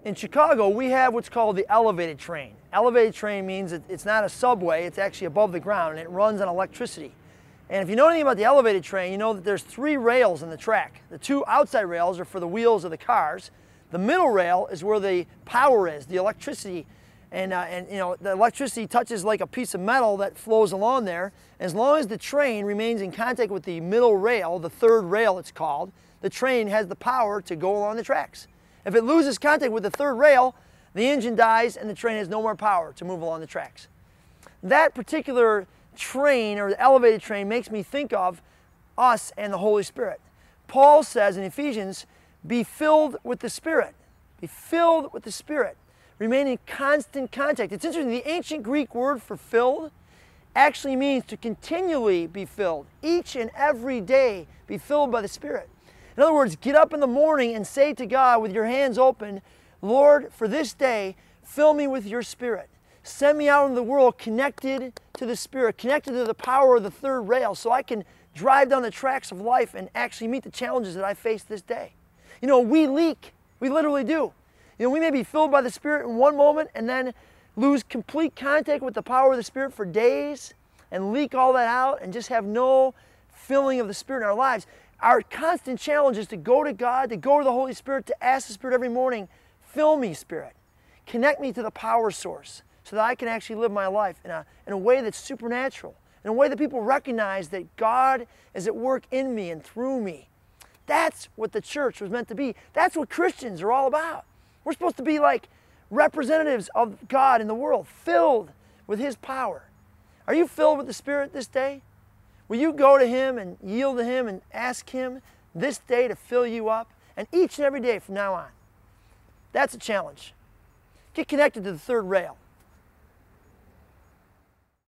In Chicago, we have what's called the elevated train. Elevated train means it's not a subway, it's actually above the ground, and it runs on electricity. And if you know anything about the elevated train, you know that there's 3 rails in the track. The 2 outside rails are for the wheels of the cars. The middle rail is where the power is, the electricity. And you know, the electricity touches like a piece of metal that flows along there. As long as the train remains in contact with the middle rail, the 3rd rail it's called, the train has the power to go along the tracks. If it loses contact with the 3rd rail, the engine dies and the train has no more power to move along the tracks. That particular train, or the elevated train, makes me think of us and the Holy Spirit. Paul says in Ephesians, be filled with the Spirit. Be filled with the Spirit. Remain in constant contact. It's interesting, the ancient Greek word for filled actually means to continually be filled. Each and every day be filled by the Spirit. In other words, get up in the morning and say to God with your hands open, Lord, for this day, fill me with your Spirit. Send me out into the world connected to the Spirit, connected to the power of the 3rd rail, so I can drive down the tracks of life and actually meet the challenges that I face this day. You know, we leak. We literally do. You know, we may be filled by the Spirit in one moment and then lose complete contact with the power of the Spirit for days and leak all that out and just have no filling of the Spirit in our lives. Our constant challenge is to go to God, to go to the Holy Spirit, to ask the Spirit every morning, fill me, Spirit. Connect me to the power source so that I can actually live my life in a way that's supernatural, in a way that people recognize that God is at work in me and through me. That's what the church was meant to be. That's what Christians are all about. We're supposed to be like representatives of God in the world, filled with His power. Are you filled with the Spirit this day? Will you go to Him and yield to Him and ask Him this day to fill you up? And each and every day from now on. That's a challenge. Get connected to the 3rd rail.